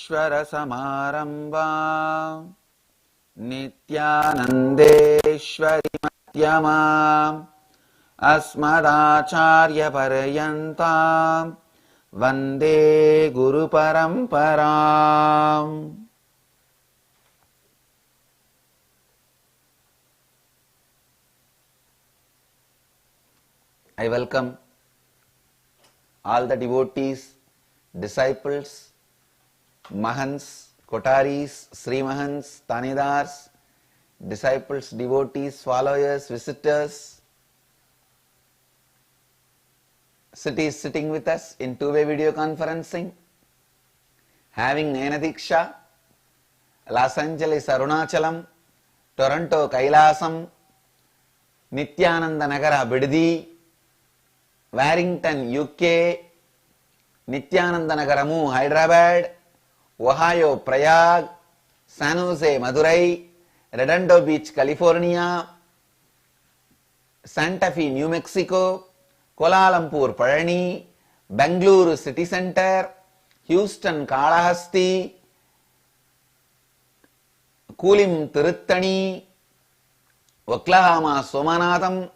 शङ्कराचार्यमध्यमम् नित्यानन्देश्वरीमध्यमाम् अस्मदाचार्यपर्यन्ताम् वन्दे गुरुपरम्पराम्. I welcome all the devotees, disciples, Mahants, Kotaris, Sri Mahants, Tanidars, disciples, devotees, followers, visitors, cities sitting with us in two-way video conferencing, having Nayanadiksha, Los Angeles, Arunachalam, Toronto, Kailasam, Nityananda Nagara, Biddi, Warrington, UK, Nityananda Nagaramu, Hyderabad, Ohio, Prayag, San Jose, Madurai, Redondo Beach, California, Santa Fe, New Mexico, Kuala Lumpur, Parani, Bangalore City Center, Houston, Kalahasti, Kulim, Tiruttani, Oklahoma, Somanatham,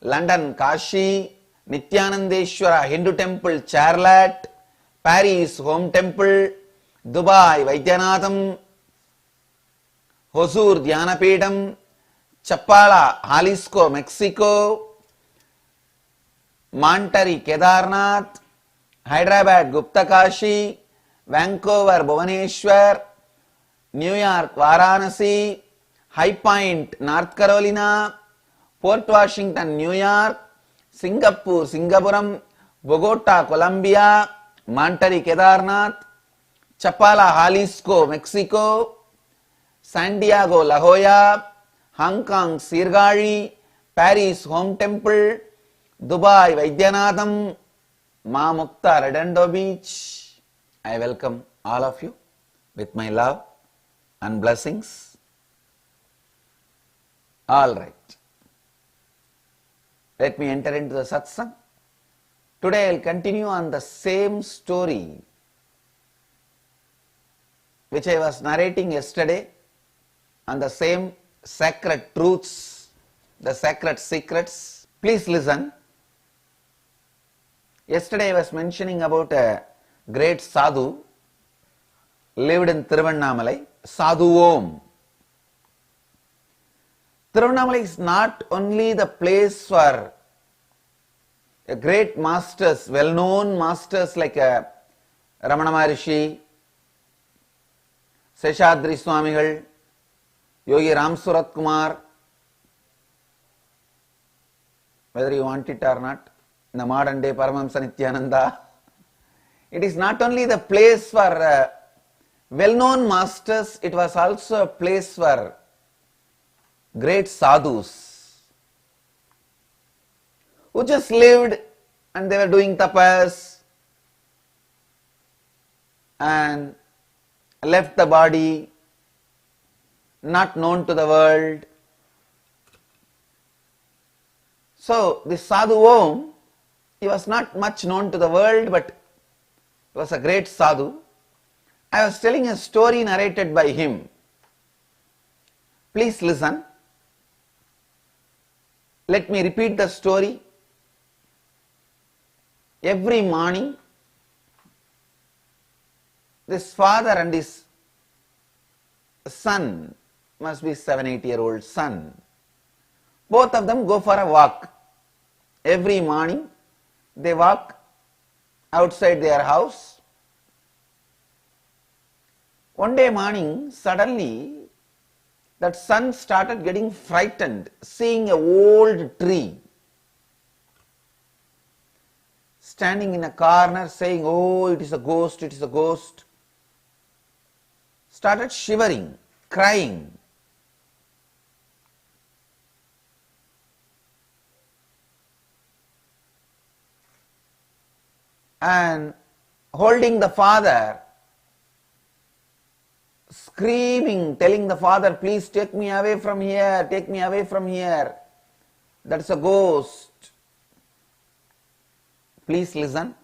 London, Kashi, Nityanandeshwara Hindu Temple, Charlotte, Paris Home Temple, Dubai Vaidyanatham, Hosur Dhyanapedam, Chapala, Jalisco, Mexico, Mantari Kedarnath, Hyderabad Gupta Kashi, Vancouver Bhubaneswar, New York Varanasi, High Point North Carolina, Port Washington New York, Singapore Singapuram, Bogota Colombia, Mantari Kedarnath, Chapala Jalisco Mexico, San Diego La Jolla, Hong Kong Sirgari, Paris Home Temple, Dubai Vaidyanatham, Ma Mukta Redondo Beach. I welcome all of you with my love and blessings. All right. Let me enter into the satsang. Today I will continue on the same story which I was narrating yesterday on the same sacred truths, the sacred secrets. Please listen. Yesterday I was mentioning about a great sadhu lived in Tiruvannamalai, Sadhu Om. Tiruvannamalai is not only the place for great masters, well-known masters like Ramana Maharishi, Seshadri Swamigal, Yogi Ram Surat Kumar, whether you want it or not, in the modern day Paramahamsa Nityananda. It is not only the place for well-known masters, it was also a place for great sadhus who just lived and they were doing tapas and left the body, not known to the world. So this Sadhu Om, he was not much known to the world, but he was a great sadhu. I was telling a story narrated by him. Please listen. Let me repeat the story. Every morning, this father and his son, must be 7-8-year-old son, both of them go for a walk. Every morning, they walk outside their house. One day morning, suddenly, that son started getting frightened, seeing an old tree standing in a corner, saying, "Oh, it is a ghost, it is a ghost." Started shivering, crying. And holding the father, screaming, telling the father, "Please take me away from here, take me away from here. That's a ghost." Please listen.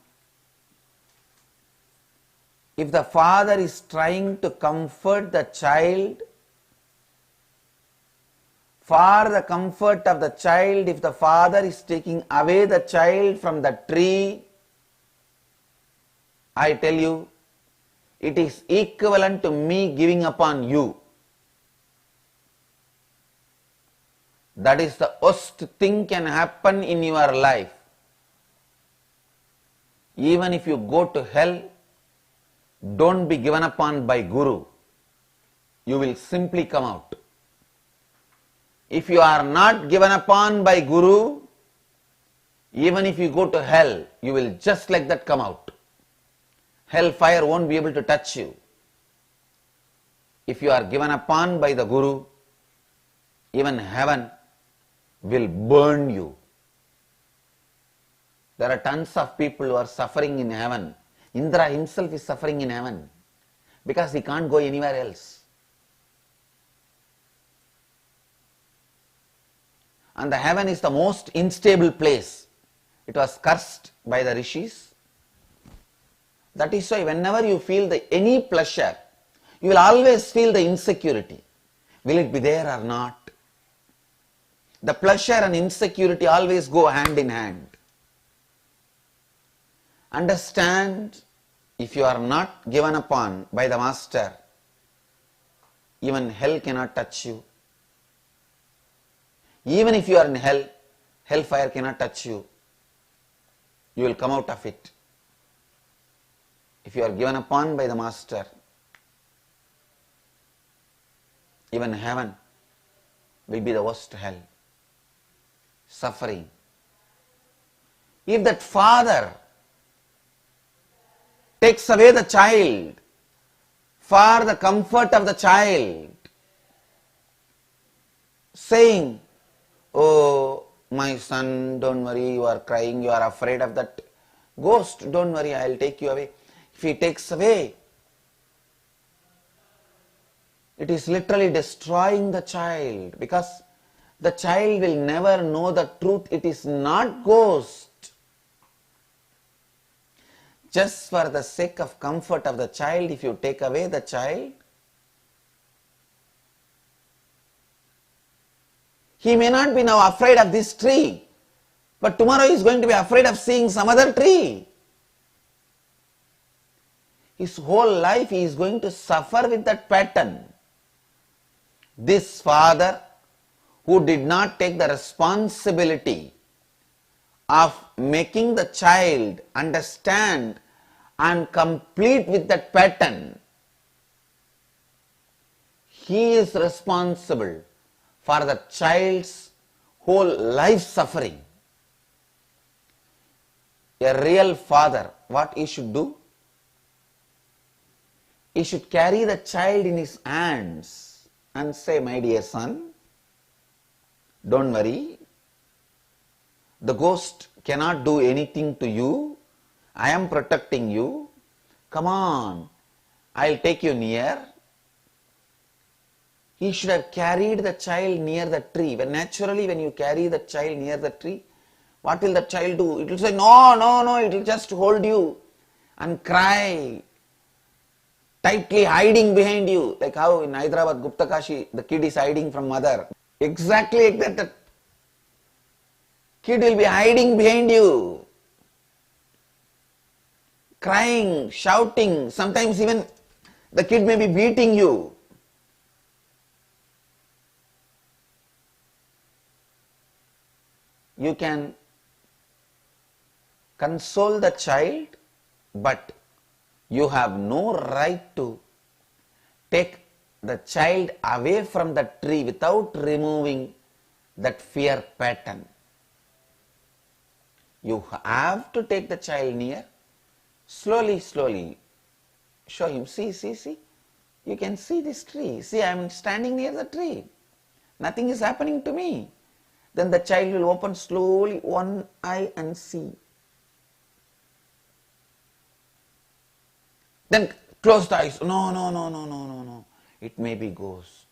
if the father is trying to comfort the child, for the comfort of the child, if the father is taking away the child from the tree, I tell you, it is equivalent to me giving upon you. That is the worst thing can happen in your life. Even if you go to hell, don't be given upon by Guru. You will simply come out. If you are not given upon by Guru, even if you go to hell, you will just like that come out. Hellfire won't be able to touch you. If you are given upon by the Guru, even heaven will burn you. There are tons of people who are suffering in heaven. Indra himself is suffering in heaven because he can't go anywhere else. And the heaven is the most unstable place. It was cursed by the rishis. That is why whenever you feel any pleasure, you will always feel the insecurity. Will it be there or not? The pleasure and insecurity always go hand in hand. Understand, if you are not given upon by the Master, even hell cannot touch you. Even if you are in hell, hellfire cannot touch you. You will come out of it. If you are given upon by the Master, even heaven will be the worst hell. Suffering. If that father takes away the child for the comfort of the child, saying, "Oh, my son, don't worry, you are crying, you are afraid of that ghost, don't worry, I will take you away." If he takes away, it is literally destroying the child, because the child will never know the truth. It is not ghost. Just for the sake of comfort of the child, if you take away the child, he may not be now afraid of this tree, but tomorrow he is going to be afraid of seeing some other tree. His whole life he is going to suffer with that pattern. This father, who did not take the responsibility of making the child understand and complete with that pattern, he is responsible for the child's whole life suffering. A real father, what he should do? He should carry the child in his hands and say, "My dear son, don't worry. The ghost cannot do anything to you. I am protecting you. Come on, I'll take you near." He should have carried the child near the tree. When naturally, when you carry the child near the tree, what will the child do? It will say, "No, no, no," it will just hold you and cry, tightly hiding behind you. Like how in Hyderabad, Gupta Kashi, the kid is hiding from mother. Exactly like that. The kid will be hiding behind you, crying, shouting. Sometimes even the kid may be beating you. You can console the child, but you have no right to take the child away from the tree without removing that fear pattern. You have to take the child near, slowly, slowly. Show him, see, see, see. You can see this tree. See, I am standing near the tree. Nothing is happening to me. Then the child will open slowly one eye and see. Then close the eyes. No, no, no, no, no, no, no. It may be ghost.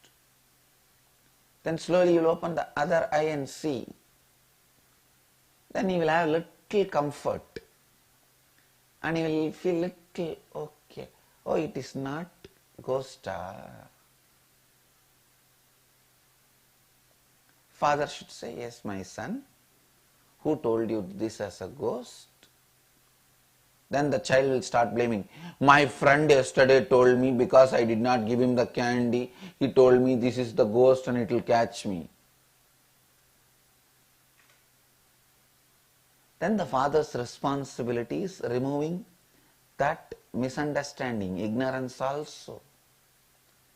Then slowly you will open the other eye and see. Then he will have little comfort. And he will feel little, okay, Oh, it is not ghost. Father should say, yes, my son, who told you this as a ghost? Then the child will start blaming. My friend yesterday told me because I did not give him the candy, he told me this is the ghost and it will catch me. Then the father's responsibility is removing that misunderstanding, ignorance also.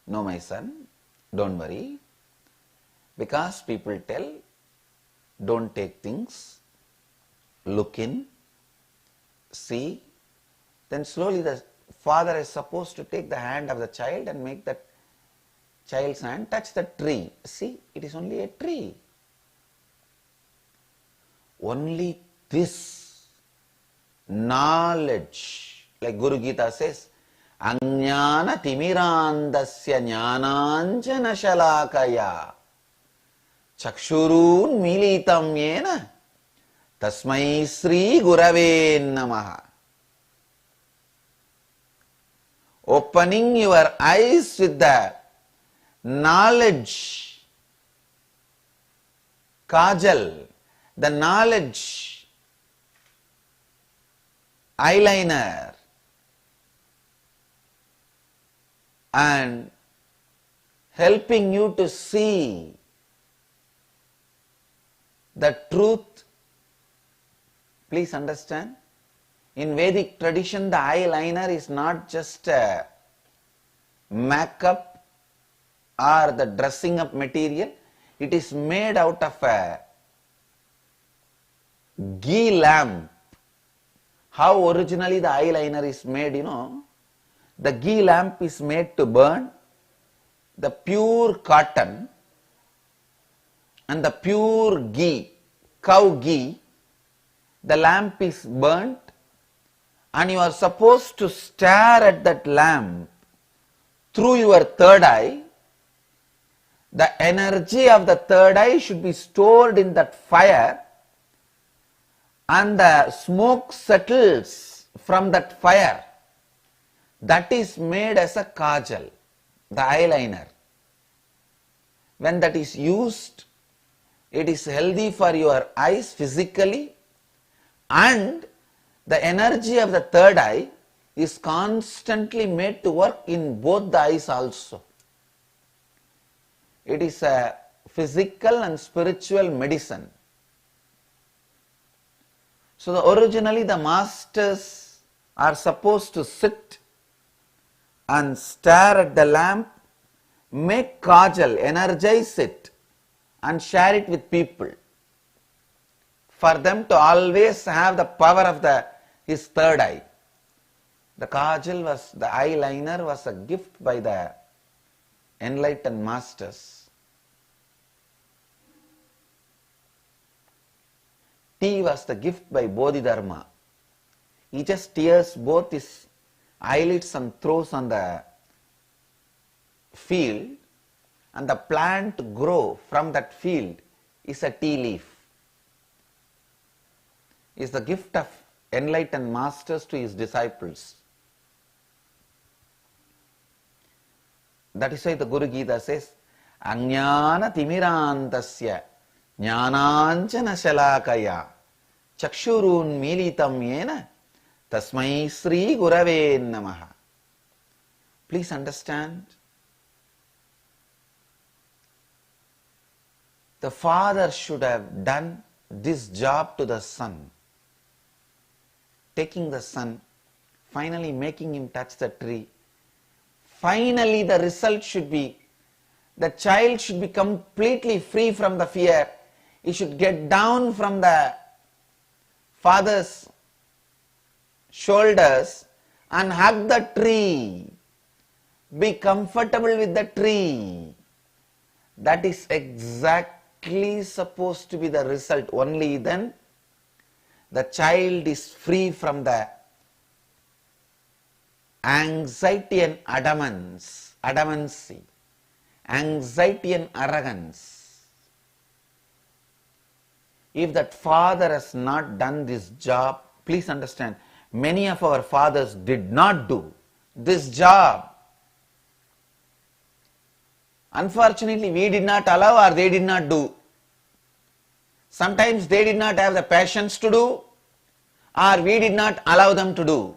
No, my son, don't worry. Because people tell, don't take things, look in, see. Then slowly the father is supposed to take the hand of the child and make that child's hand touch the tree. See, it is only a tree. Only this knowledge, like Guru Gita says, Ajnana timirandasya jnananjana shalakaya chakshurun militam yena tasmai sri gurave namaha. Opening your eyes with the knowledge, kajal, the knowledge, eyeliner, and helping you to see the truth. Please understand, in Vedic tradition, the eyeliner is not just a makeup or the dressing up material. It is made out of a ghee lamp. How originally the eyeliner is made, you know, the ghee lamp is made to burn the pure cotton and the pure ghee, cow ghee. The lamp is burnt and you are supposed to stare at that lamp through your third eye. The energy of the third eye should be stored in that fire, and the smoke settles from that fire. That is made as a kajal, the eyeliner. When that is used, it is healthy for your eyes physically, and the energy of the third eye is constantly made to work in both the eyes also. It is a physical and spiritual medicine. So originally the masters are supposed to sit and stare at the lamp, make kajal, energize it, and share it with people, for them to always have the power of his third eye. The kajal was, the eyeliner was a gift by the enlightened masters. Tea was the gift by Bodhidharma. He just tears both his eyelids and throws on the field, and the plant grow from that field is a tea leaf. Is the gift of enlightened masters to his disciples. That is why the Guru Gita says, Ajnana timirandasya jnananjana shalakaya chakshurun militam yena tasmai sri gurave namaha. Please understand, the father should have done this job to the son, taking the son, finally making him touch the tree. Finally the result should be, the child should be completely free from the fear. He should get down from the father's shoulders and hug the tree. Be comfortable with the tree. That is exactly supposed to be the result. Only then the child is free from the anxiety and adamancy, anxiety and arrogance. If that father has not done this job, please understand, many of our fathers did not do. this job. Unfortunately, we did not allow or they did not do. Sometimes they did not have the passions to do or we did not allow them to do.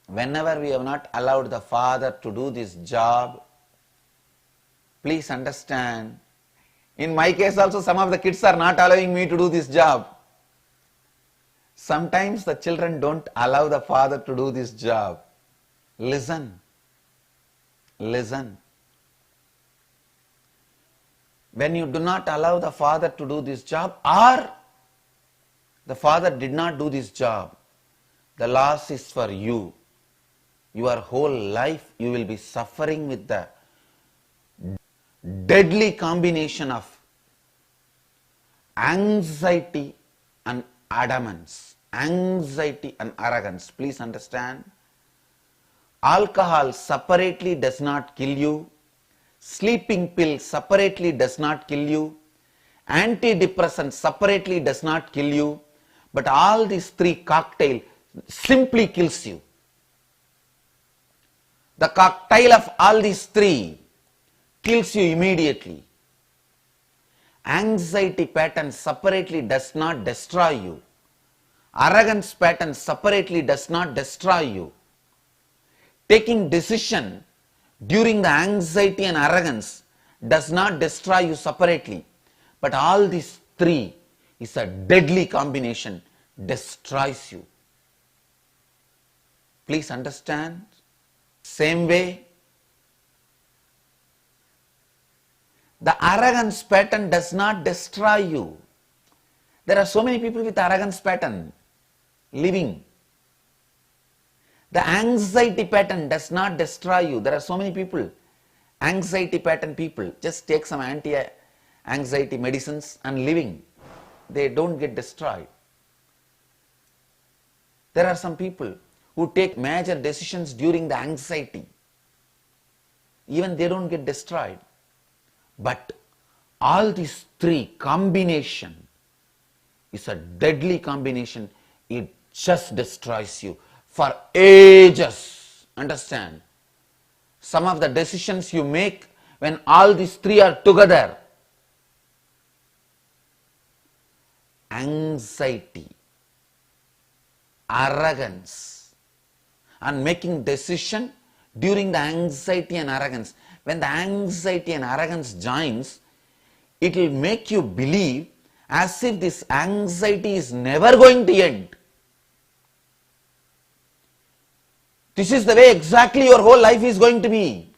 Whenever we have not allowed the father to do this job, please understand, in my case also some of the kids are not allowing me to do this job. Sometimes the children don't allow the father to do this job. Listen. Listen. When you do not allow the father to do this job or the father did not do this job, the loss is for you. Your whole life you will be suffering with the deadly combination of anxiety and adamance, anxiety and arrogance. Please understand, alcohol separately does not kill you, sleeping pill separately does not kill you, antidepressant separately does not kill you, but all these three cocktail simply kills you. The cocktail of all these three kills you immediately. Anxiety pattern separately does not destroy you. Arrogance pattern separately does not destroy you. Taking decision during the anxiety and arrogance does not destroy you separately. But all these three is a deadly combination, destroys you. Please understand. Same way, the arrogance pattern does not destroy you. There are so many people with arrogance pattern living. The anxiety pattern does not destroy you. There are so many people, anxiety pattern people, just take some anti-anxiety medicines and living. They don't get destroyed. There are some people who take major decisions during the anxiety. Even they don't get destroyed. But all these three combination is a deadly combination. It just destroys you for ages. Understand? Some of the decisions you make when all these three are together. Anxiety, arrogance, and making decision during the anxiety and arrogance. When the anxiety and arrogance joins, it will make you believe as if this anxiety is never going to end. This is the way exactly your whole life is going to be,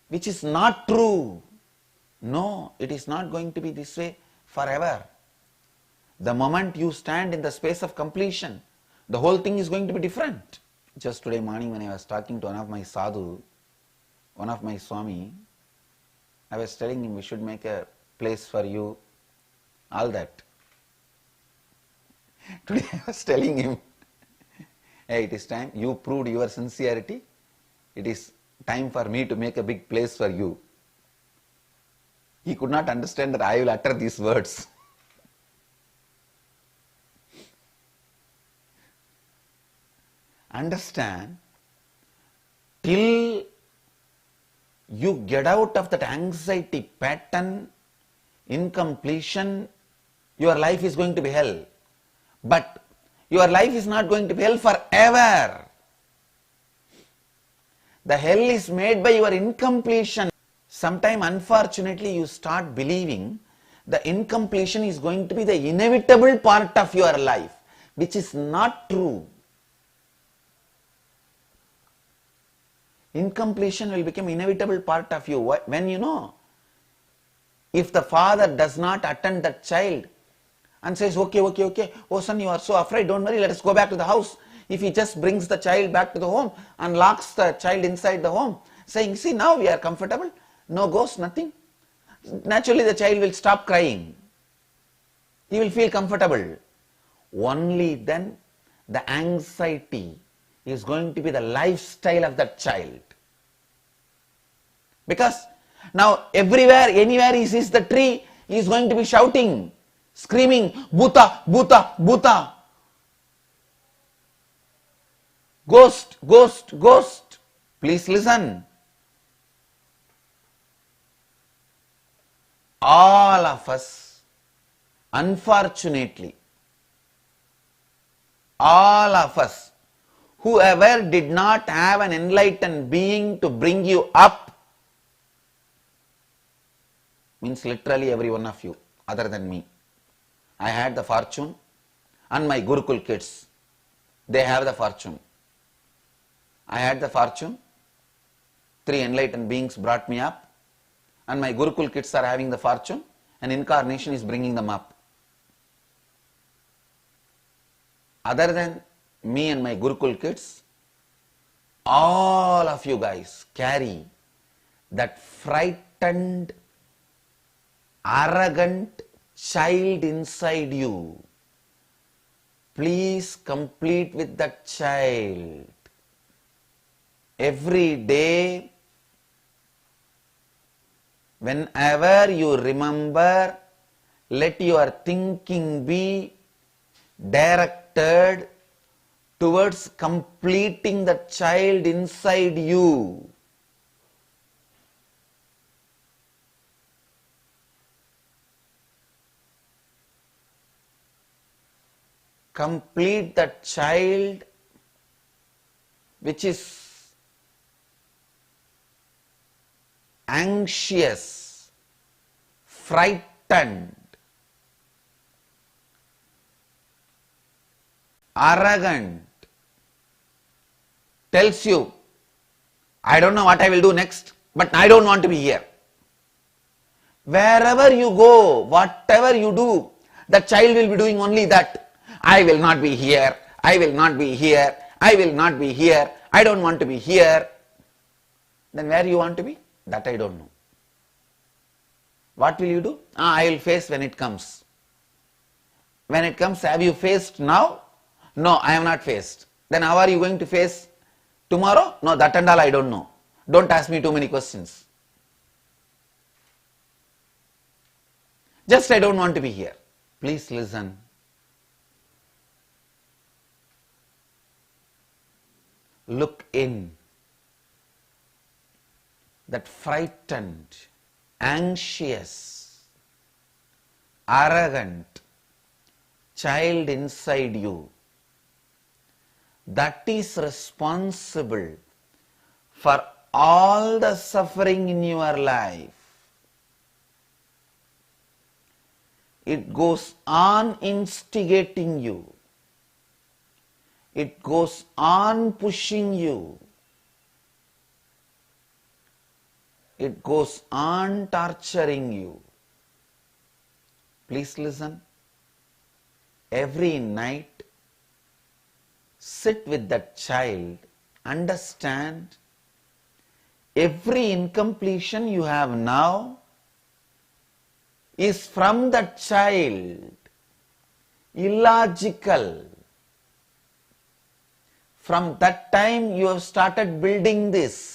which is not true. No, it is not going to be this way forever. The moment you stand in the space of completion, the whole thing is going to be different. Just today morning when I was talking to one of my sadhu, one of my Swami, I was telling him we should make a place for you, all that. Today I was telling him, hey, it is time, you proved your sincerity, it is time for me to make a big place for you. He could not understand that I will utter these words. Understand, till you get out of that anxiety pattern, incompletion, your life is going to be hell. But your life is not going to be hell forever. The hell is made by your incompletion. Sometime, unfortunately, you start believing the incompletion is going to be the inevitable part of your life, which is not true. Incompletion will become inevitable part of you. When you know, if the father does not attend that child and says, okay, oh son, you are so afraid, don't worry, let us go back to the house. If he just brings the child back to the home and locks the child inside the home, saying, see, now we are comfortable, no ghost, nothing. Naturally the child will stop crying. He will feel comfortable. Only then the anxiety is going to be the lifestyle of that child. Because now everywhere, anywhere he sees the tree, he is going to be shouting, screaming, Bhuta, Bhuta, Bhuta. Ghost, ghost, ghost. Please listen. All of us, unfortunately, all of us, whoever did not have an enlightened being to bring you up, means literally every one of you, other than me. I had the fortune, and my Gurukul kids, they have the fortune. I had the fortune, 3 enlightened beings brought me up, and my Gurukul kids are having the fortune, and incarnation is bringing them up. Other than me and my Gurukul kids, all of you guys carry that frightened, arrogant child inside you. Please complete with that child. Every day, whenever you remember, let your thinking be directed towards completing the child inside you. Complete that child which is anxious, frightened, arrogant, tells you, I don't know what I will do next, but I don't want to be here. Wherever you go, whatever you do, the child will be doing only that. I will not be here, I will not be here, I will not be here, I don't want to be here. Then where you want to be? That I don't know. What will you do? I will face when it comes. When it comes, have you faced now? No, I have not faced. Then how are you going to face tomorrow? No, that and all I don't know. Don't ask me too many questions. Just I don't want to be here. Please listen. Look in. That frightened, anxious, arrogant child inside you, that is responsible for all the suffering in your life. It goes on instigating you. It goes on pushing you. It goes on torturing you. Please listen. Every night, sit with that child, understand every incompletion you have now is from that child, illogical. From that time you have started building this.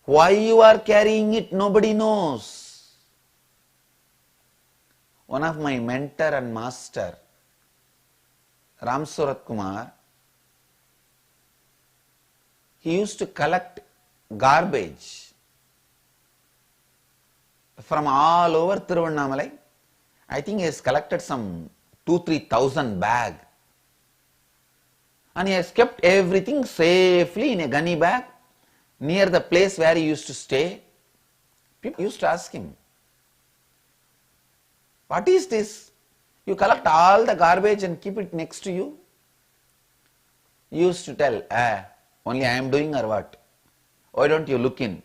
Why you are carrying it, nobody knows. One of my mentor and master, Ram Surat Kumar, he used to collect garbage from all over Tiruvannamalai. I think he has collected some 2,000-3,000 bags. And he has kept everything safely in a gunny bag near the place where he used to stay. People used to ask him, what is this? You collect all the garbage and keep it next to you? He used to tell, only I am doing or what? Why don't you look in?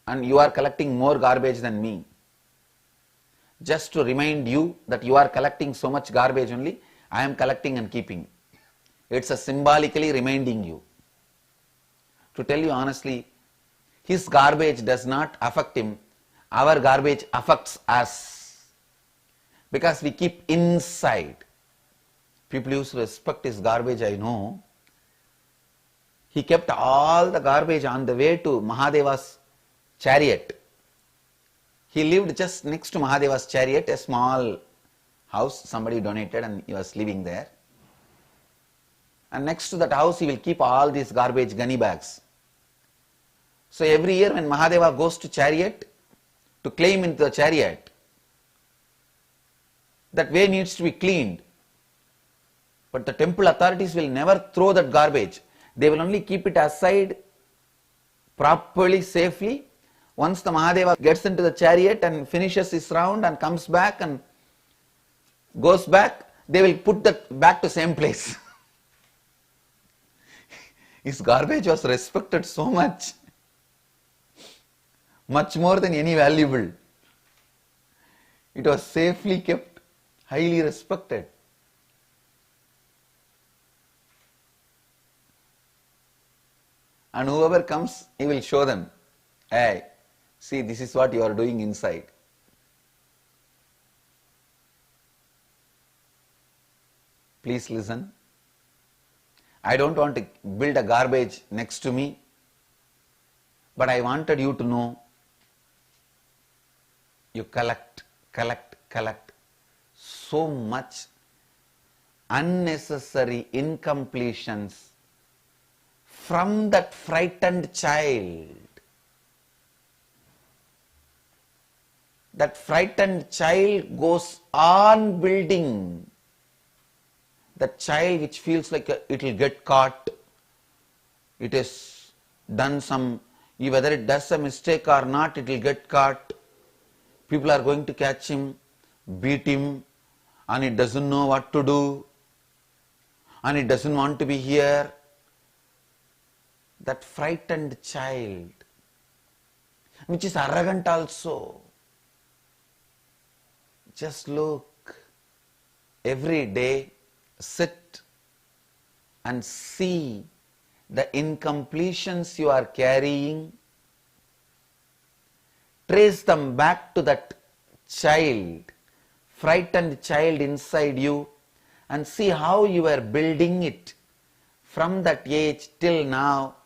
And you are collecting more garbage than me. Just to remind you that you are collecting so much garbage only, I am collecting and keeping. It's a symbolically reminding you. To tell you honestly, his garbage does not affect him. Our garbage affects us. Because we keep inside. People used to respect his garbage, I know. He kept all the garbage on the way to Mahadeva's chariot. He lived just next to Mahadeva's chariot, a small house somebody donated, and he was living there. And next to that house he will keep all these garbage gunny bags. So every year when Mahadeva goes to chariot to claim into the chariot, that way needs to be cleaned. But the temple authorities will never throw that garbage. They will only keep it aside properly, safely. Once the Mahadeva gets into the chariot and finishes his round and comes back and goes back, they will put that back to same place. His garbage was respected so much, much more than any valuable. It was safely kept, highly respected. And whoever comes, he will show them, hey, see, this is what you are doing inside. Please listen. I don't want to build a garbage next to me, but I wanted you to know, you collect so much unnecessary incompletions from that frightened child. That frightened child goes on building. That child which feels like it will get caught, it has done some, whether it does a mistake or not, it will get caught. People are going to catch him, beat him, and it doesn't know what to do, and it doesn't want to be here. That frightened child, which is arrogant also. Just look, every day sit and see the incompletions you are carrying. Trace them back to that child, frightened child inside you, and see how you are building it from that age till now,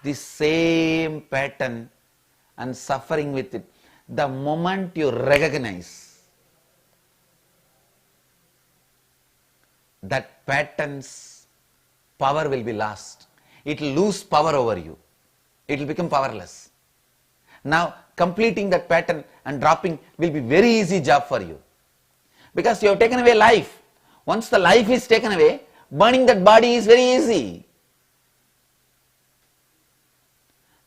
the same pattern, and suffering with it. The moment you recognize that pattern's power will be lost, it will lose power over you, it will become powerless. Now completing that pattern and dropping will be very easy job for you, because you have taken away life. Once the life is taken away, burning that body is very easy.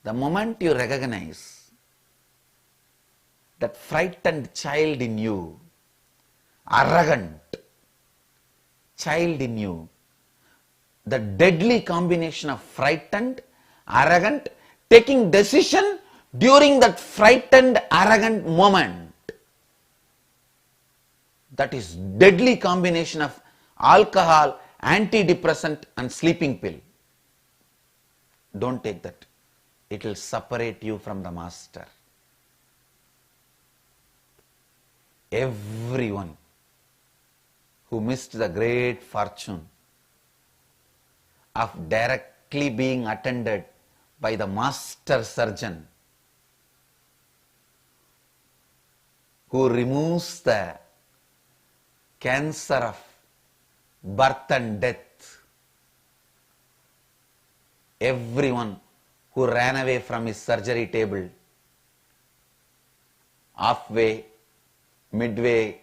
The moment you recognize that frightened child in you, arrogant child in you, the deadly combination of frightened, arrogant, taking decision during that frightened, arrogant moment, that is deadly combination of alcohol, antidepressant and sleeping pill. Don't take that. It will separate you from the master. Everyone who missed the great fortune of directly being attended by the master surgeon, who removes the cancer of birth and death. Everyone who ran away from his surgery table, halfway, midway,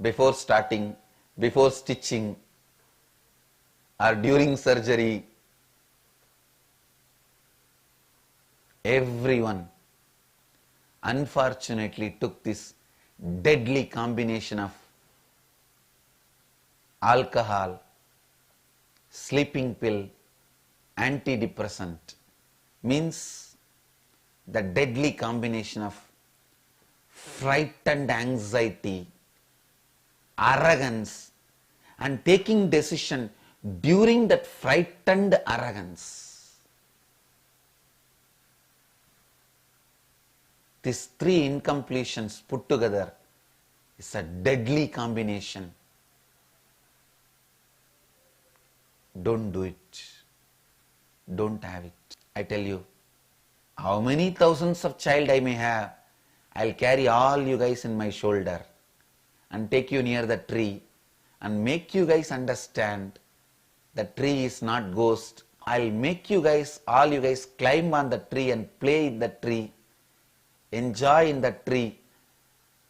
before starting, before stitching, or during surgery, everyone unfortunately took this deadly combination of alcohol, sleeping pill, antidepressant, means the deadly combination of frightened anxiety, arrogance, and taking decision during that frightened arrogance. These three incompletions put together is a deadly combination. Don't do it. Don't have it. I tell you, how many thousands of child I may have, I'll carry all you guys in my shoulder and take you near the tree and make you guys understand the tree is not ghost. I'll make you guys, all you guys, climb on the tree and play in the tree, enjoy in the tree,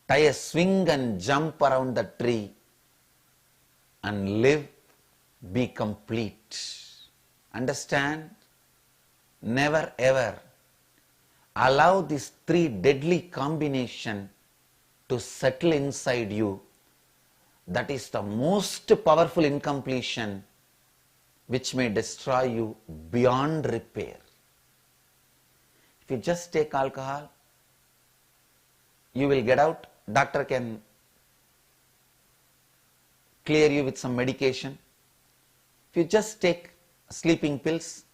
tie a swing and jump around the tree and live, be complete. Understand? Never ever allow this three deadly combination to settle inside you. That is the most powerful incompletion which may destroy you beyond repair. If you just take alcohol, you will get out. Doctor can clear you with some medication. If you just take sleeping pills,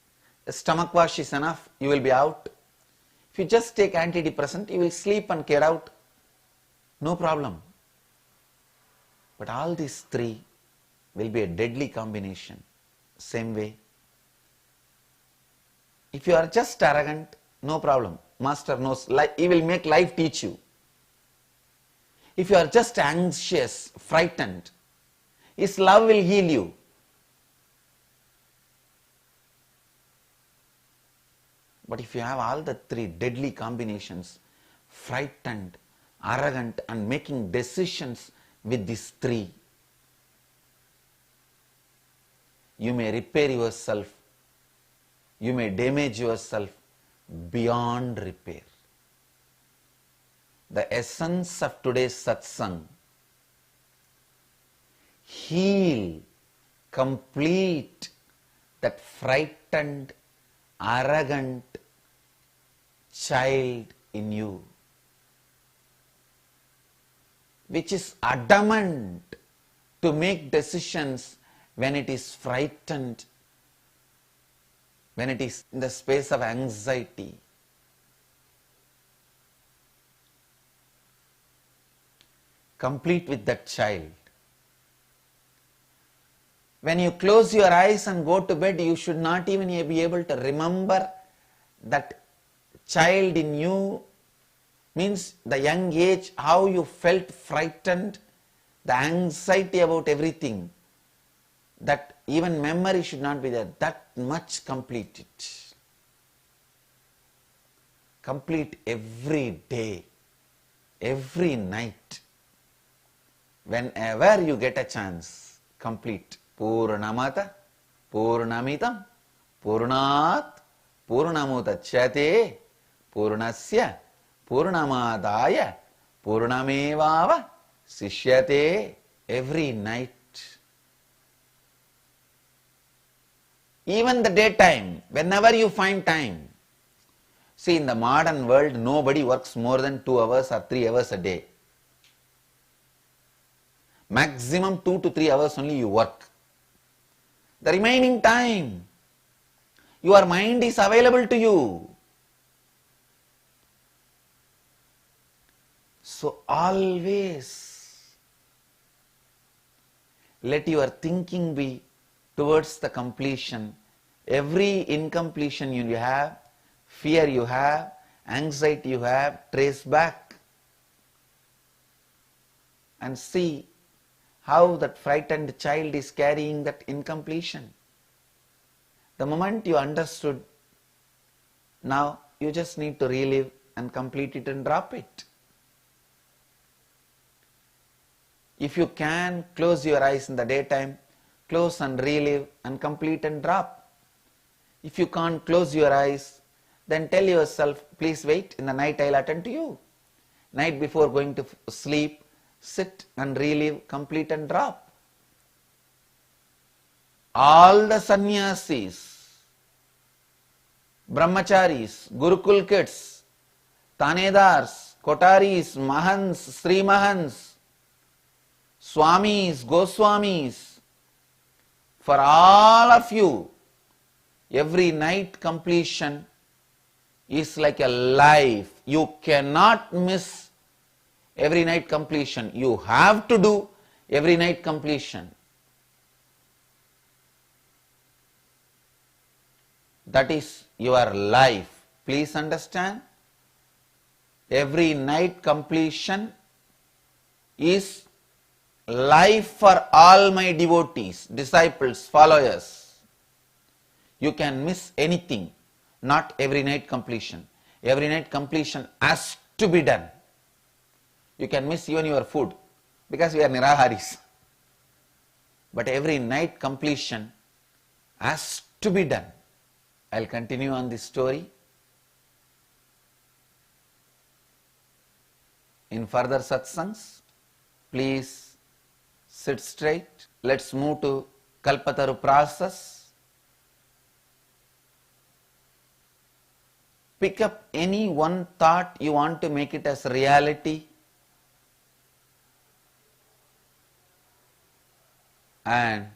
a stomach wash is enough, you will be out. If you just take antidepressant, you will sleep and get out. No problem. But all these three will be a deadly combination. Same way. If you are just arrogant, no problem. Master knows, he will make life teach you. If you are just anxious, frightened, his love will heal you. But if you have all the three deadly combinations, frightened, arrogant, and making decisions with these three, you may repair yourself, you may damage yourself beyond repair. The essence of today's satsang: heal, complete that frightened, arrogant child in you, which is adamant to make decisions when it is frightened, when it is in the space of anxiety. Complete with that child. When you close your eyes and go to bed, you should not even be able to remember that child in you, means the young age, how you felt frightened, the anxiety about everything. That even memory should not be there. That much complete it. Complete every day, every night. Whenever you get a chance, complete. Purnamata, Purnamitam, Purnat, Purnamutachyate, Purnasya, Purnamadaya, Purnamevava, Sishyate, every night. Even the daytime, whenever you find time. See, in the modern world, nobody works more than 2 hours or 3 hours a day. Maximum 2 to 3 hours only you work. The remaining time, your mind is available to you. So always let your thinking be towards the completion. Every incompletion you have, fear you have, anxiety you have, trace back and see how that frightened child is carrying that incompletion. The moment you understood, now you just need to relive and complete it and drop it. If you can close your eyes in the daytime, close and relive and complete and drop. If you can't close your eyes, then tell yourself, please wait, in the night I'll attend to you. Night before going to sleep, sit and relive, complete and drop. All the sannyasis, brahmacharis, gurukul kids, tanedars, kotaris, mahans, sri mahans, swamis, goswamis, for all of you, every night completion is like a life. You cannot miss every night completion. You have to do every night completion. That is your life. Please understand. Every night completion is life for all my devotees, disciples, followers. You can miss anything, not every night completion. Every night completion has to be done. You can miss even your food because we are Niraharis. But every night completion has to be done. I'll continue on this story in further satsangs. Please sit straight. Let's move to Kalpataru process. Pick up any one thought you want to make it as reality, and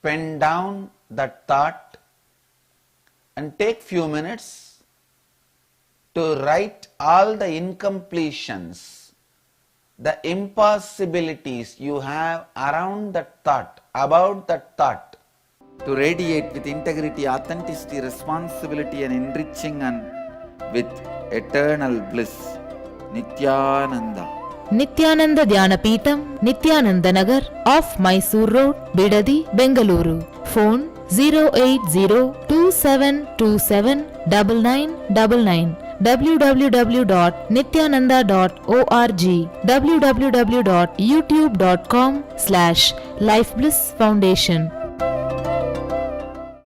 pen down that thought and take few minutes to write all the incompletions, the impossibilities you have around that thought, about that thought, to radiate with integrity, authenticity, responsibility and enriching and with eternal bliss. Nityananda. Nityananda Dhyanapītam, Nityananda Nagar, off Mysore Road, Bidadi, Bengaluru. Phone 08027279999. www.nityananda.org. www.youtube.com/Life Bliss Foundation.